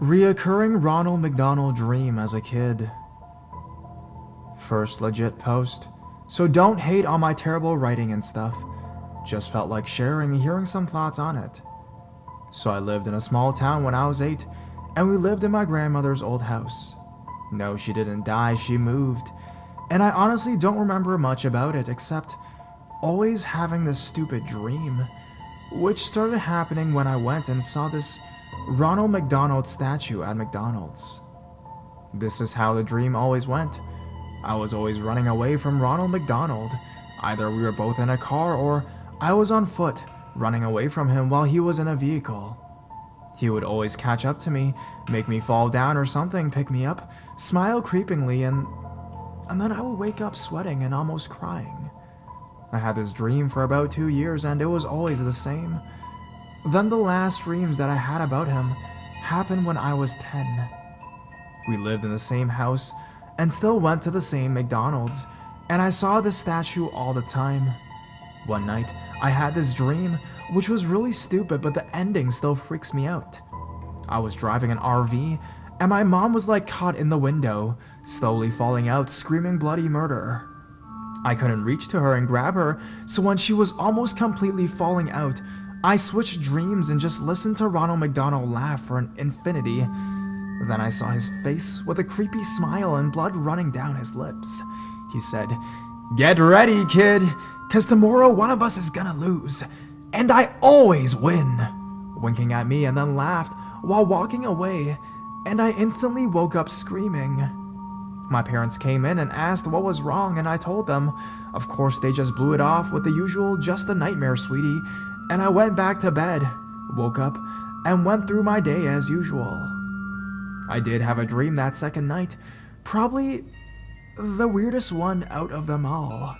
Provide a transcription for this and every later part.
Reoccurring Ronald McDonald dream as a kid. First legit post. So don't hate on my terrible writing and stuff. Just felt like sharing and hearing some thoughts on it. So I lived in a small town when I was 8, and we lived in my grandmother's old house. No, she didn't die, she moved. And I honestly don't remember much about it except always having this stupid dream, which started happening when I went and saw this Ronald McDonald statue at McDonald's. This is how the dream always went. I was always running away from Ronald McDonald. Either we were both in a car or I was on foot, running away from him while he was in a vehicle. He would always catch up to me, make me fall down or something, pick me up, smile creepingly, and then I would wake up sweating and almost crying. I had this dream for about 2 years and it was always the same. Then the last dreams that I had about him happened when I was 10. We lived in the same house and still went to the same McDonald's, and I saw this statue all the time. One night, I had this dream, which was really stupid, but the ending still freaks me out. I was driving an RV, and my mom was like caught in the window, slowly falling out, screaming bloody murder. I couldn't reach to her and grab her, so when she was almost completely falling out, I switched dreams and just listened to Ronald McDonald laugh for an infinity. Then I saw his face with a creepy smile and blood running down his lips. He said, "Get ready, kid, 'cause tomorrow one of us is gonna lose, and I always win," winking at me and then laughed while walking away, and I instantly woke up screaming. My parents came in and asked what was wrong, and I told them. Of course, they just blew it off with the usual "just a nightmare, sweetie," and I went back to bed, woke up, and went through my day as usual. I did have a dream that second night, probably the weirdest one out of them all.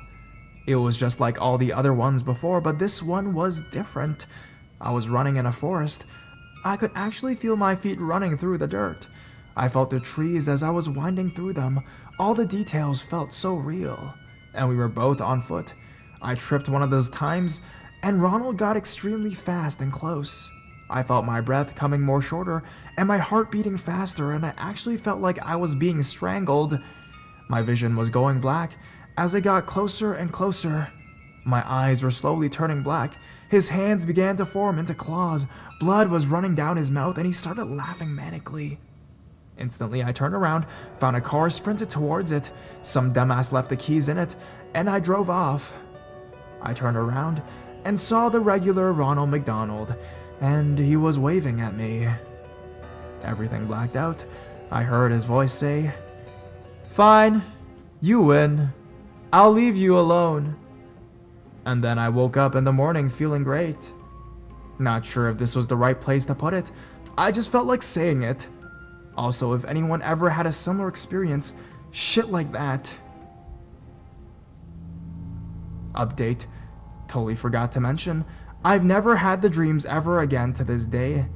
It was just like all the other ones before, but this one was different. I was running in a forest. I could actually feel my feet running through the dirt. I felt the trees as I was winding through them. All the details felt so real, and we were both on foot. I tripped one of those times, and Ronald got extremely fast and close. I felt my breath coming more shorter, and my heart beating faster, and I actually felt like I was being strangled. My vision was going black as it got closer and closer. My eyes were slowly turning black. His hands began to form into claws. Blood was running down his mouth, and he started laughing manically. Instantly, I turned around, found a car, sprinted towards it. Some dumbass left the keys in it, and I drove off. I turned around and saw the regular Ronald McDonald, and he was waving at me. Everything blacked out. I heard his voice say, "Fine, you win. I'll leave you alone." And then I woke up in the morning feeling great. Not sure if this was the right place to put it. I just felt like saying it. Also, if anyone ever had a similar experience, shit like that. Update. Totally forgot to mention, I've never had the dreams ever again to this day.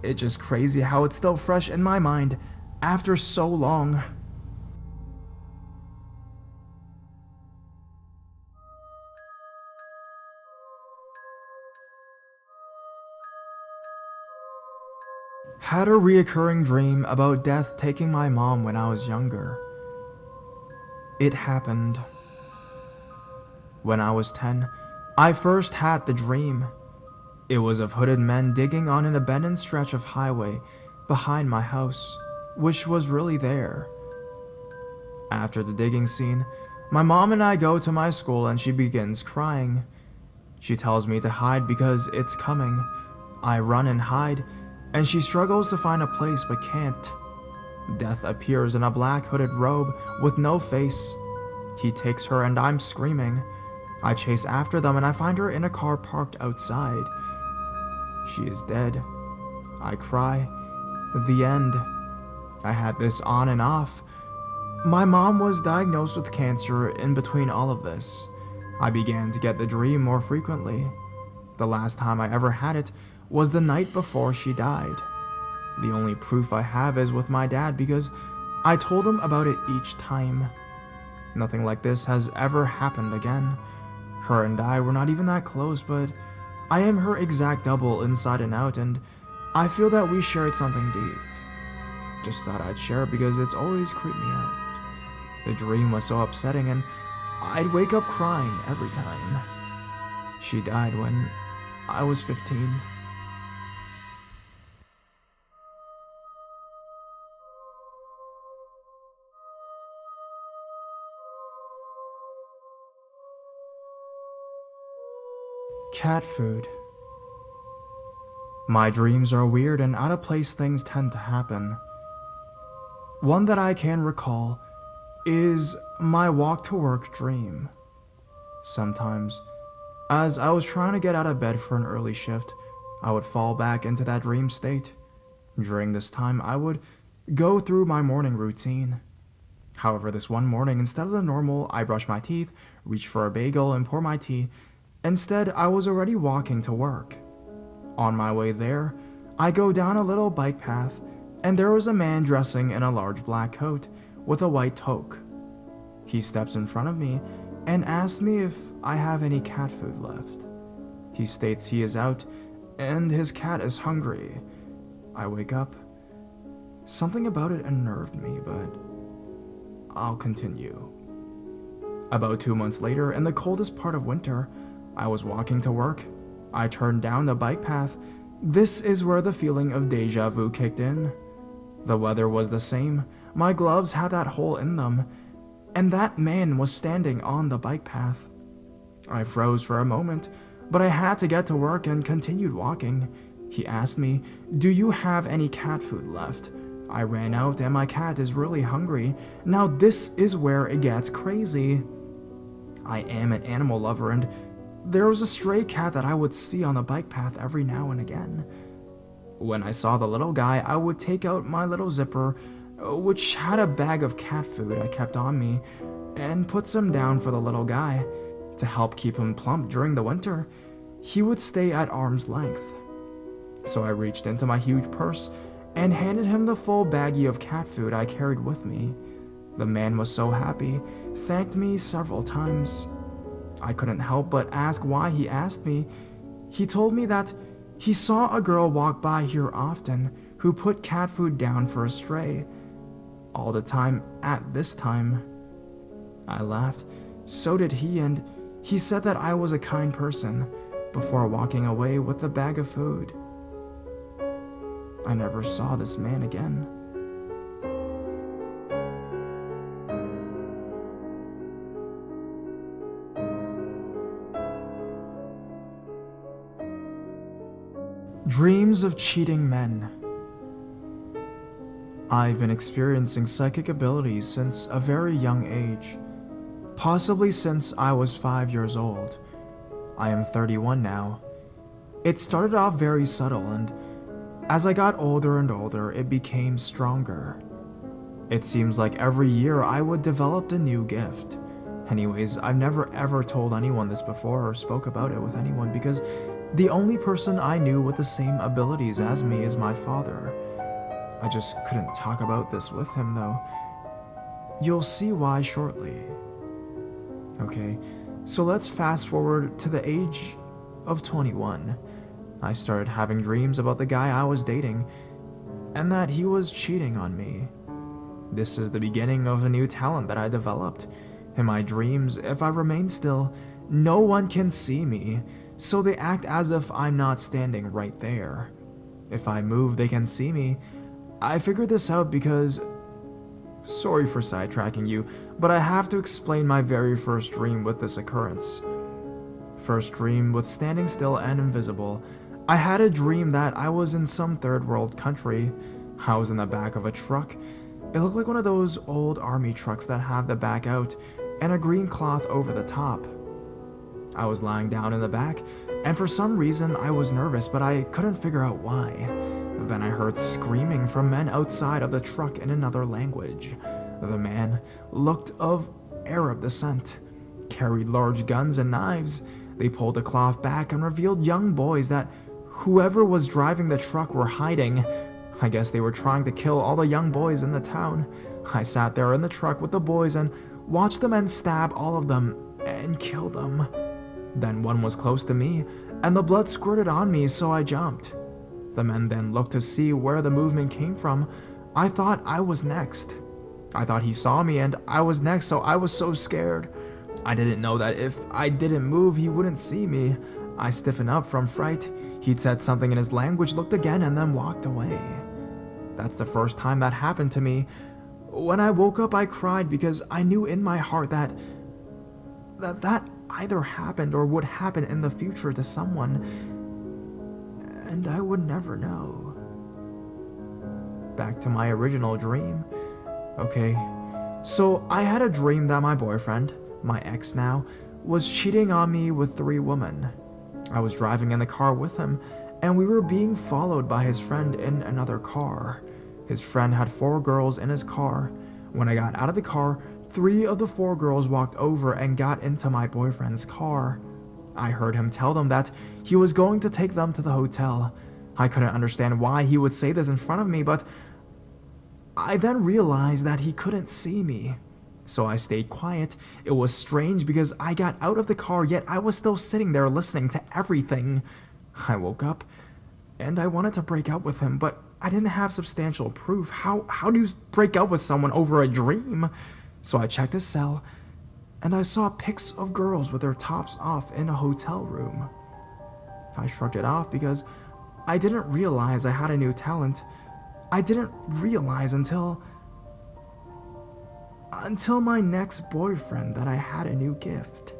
It's just crazy how it's still fresh in my mind after so long. Had a reoccurring dream about death taking my mom when I was younger. It happened. When I was 10, I first had the dream. It was of hooded men digging on an abandoned stretch of highway behind my house, which was really there. After the digging scene, my mom and I go to my school and she begins crying. She tells me to hide because it's coming. I run and hide, and she struggles to find a place but can't. Death appears in a black hooded robe with no face. He takes her and I'm screaming. I chase after them and I find her in a car parked outside. She is dead. I cry. The end. I had this on and off. My mom was diagnosed with cancer in between all of this. I began to get the dream more frequently. The last time I ever had it was the night before she died. The only proof I have is with my dad because I told him about it each time. Nothing like this has ever happened again. Her and I were not even that close, but I am her exact double inside and out, and I feel that we shared something deep. Just thought I'd share it because it's always creeped me out. The dream was so upsetting and I'd wake up crying every time. She died when I was 15. Cat food. My dreams are weird and out of place things tend to happen. One that I can recall is my walk to work dream. Sometimes, as I was trying to get out of bed for an early shift, I would fall back into that dream state. During this time, I would go through my morning routine. However, this one morning, instead of the normal, I brush my teeth, reach for a bagel, and pour my tea, instead, I was already walking to work. On my way there, I go down a little bike path, and there was a man dressing in a large black coat with a white toque. He steps in front of me and asks me if I have any cat food left. He states he is out and his cat is hungry. I wake up. Something about it unnerved me, but I'll continue. About 2 months later, in the coldest part of winter, I was walking to work. I turned down the bike path. This is where the feeling of deja vu kicked in. The weather was the same. My gloves had that hole in them, and that man was standing on the bike path. I froze for a moment, but I had to get to work and continued walking. He asked me, "Do you have any cat food left?" I ran out and my cat is really hungry. Now this is where it gets crazy. I am an animal lover and there was a stray cat that I would see on the bike path every now and again. When I saw the little guy, I would take out my little zipper, which had a bag of cat food I kept on me, and put some down for the little guy to help keep him plump during the winter. He would stay at arm's length. So I reached into my huge purse and handed him the full baggie of cat food I carried with me. The man was so happy, thanked me several times. I couldn't help but ask why he asked me. He told me that he saw a girl walk by here often who put cat food down for a stray. All the time at this time. I laughed. So did he, and he said that I was a kind person before walking away with the bag of food. I never saw this man again. Dreams of cheating men. I've been experiencing psychic abilities since a very young age, possibly since I was 5 years old. I am 31 now. It started off very subtle, and as I got older and older, it became stronger. It seems like every year I would develop a new gift. Anyways, I've never ever told anyone this before or spoke about it with anyone because the only person I knew with the same abilities as me is my father. I just couldn't talk about this with him though. You'll see why shortly. Okay, so let's fast forward to the age of 21. I started having dreams about the guy I was dating and that he was cheating on me. This is the beginning of a new talent that I developed. In my dreams, if I remain still, no one can see me, so they act as if I'm not standing right there. If I move, they can see me. I figured this out because... Sorry for sidetracking you, but I have to explain my very first dream with this occurrence. First dream with standing still and invisible. I had a dream that I was in some third world country. I was in the back of a truck. It looked like one of those old army trucks that have the back out and a green cloth over the top. I was lying down in the back, and for some reason I was nervous, but I couldn't figure out why. Then I heard screaming from men outside of the truck in another language. The man looked of Arab descent, carried large guns and knives. They pulled the cloth back and revealed young boys that whoever was driving the truck were hiding. I guess they were trying to kill all the young boys in the town. I sat there in the truck with the boys and watched the men stab all of them and kill them. Then one was close to me, and the blood squirted on me, so I jumped. The men then looked to see where the movement came from. I thought I was next. I thought he saw me and I was next, so I was so scared. I didn't know that if I didn't move, he wouldn't see me. I stiffened up from fright. He'd said something in his language, looked again, and then walked away. That's the first time that happened to me. When I woke up, I cried because I knew in my heart that either happened or would happen in the future to someone, and I would never know. Back to my original dream. Okay, so I had a dream that my boyfriend, my ex now, was cheating on me with 3 women. I was driving in the car with him, and we were being followed by his friend in another car. His friend had 4 girls in his car. When I got out of the car, 3 of the 4 girls walked over and got into my boyfriend's car. I heard him tell them that he was going to take them to the hotel. I couldn't understand why he would say this in front of me, but I then realized that he couldn't see me. So I stayed quiet. It was strange because I got out of the car, yet I was still sitting there listening to everything. I woke up, and I wanted to break up with him, but I didn't have substantial proof. How do you break up with someone over a dream? So I checked his cell, and I saw pics of girls with their tops off in a hotel room. I shrugged it off because I didn't realize I had a new talent. I didn't realize until my next boyfriend that I had a new gift.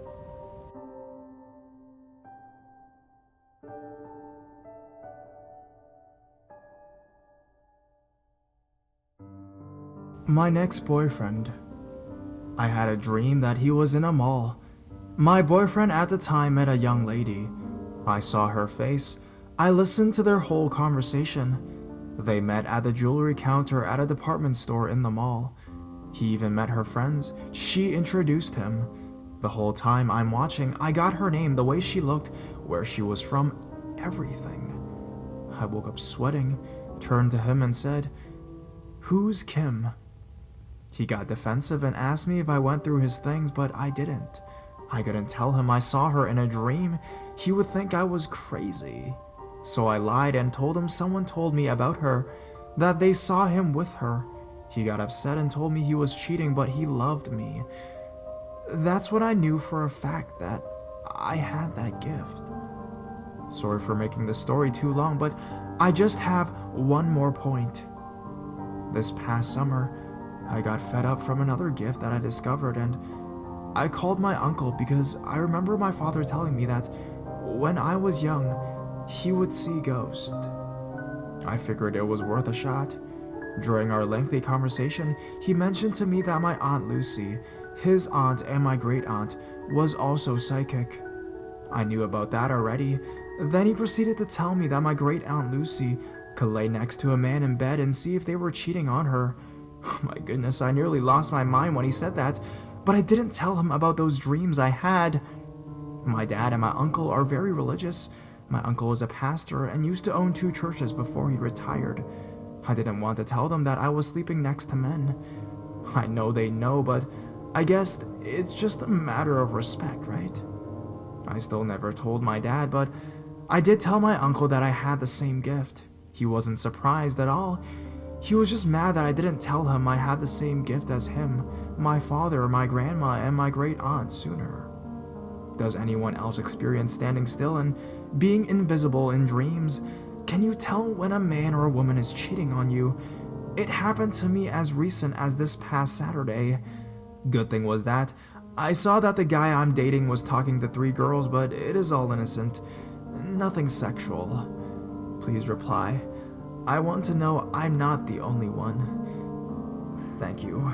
My next boyfriend. I had a dream that he was in a mall. My boyfriend at the time met a young lady. I saw her face. I listened to their whole conversation. They met at the jewelry counter at a department store in the mall. He even met her friends. She introduced him. The whole time I'm watching, I got her name, the way she looked, where she was from, everything. I woke up sweating, turned to him and said, "Who's Kim?" He got defensive and asked me if I went through his things, but I didn't. I couldn't tell him I saw her in a dream. He would think I was crazy. So I lied and told him someone told me about her, that they saw him with her. He got upset and told me he was cheating, but he loved me. That's when I knew for a fact that I had that gift. Sorry for making the story too long, but I just have one more point. This past summer, I got fed up from another gift that I discovered, and I called my uncle because I remember my father telling me that when I was young, he would see ghosts. I figured it was worth a shot. During our lengthy conversation, he mentioned to me that my Aunt Lucy, his aunt and my great-aunt, was also psychic. I knew about that already. Then he proceeded to tell me that my great-aunt Lucy could lay next to a man in bed and see if they were cheating on her. My goodness, I nearly lost my mind when he said that, but I didn't tell him about those dreams I had. My dad and my uncle are very religious. My uncle is a pastor and used to own 2 churches before he retired. I didn't want to tell them that I was sleeping next to men. I know they know, but I guess it's just a matter of respect, right? I still never told my dad, but I did tell my uncle that I had the same gift. He wasn't surprised at all. He was just mad that I didn't tell him I had the same gift as him, my father, my grandma, and my great-aunt sooner. Does anyone else experience standing still and being invisible in dreams? Can you tell when a man or a woman is cheating on you? It happened to me as recent as this past Saturday. Good thing was that I saw that the guy I'm dating was talking to 3 girls, but it is all innocent. Nothing sexual. Please reply. I want to know I'm not the only one. Thank you.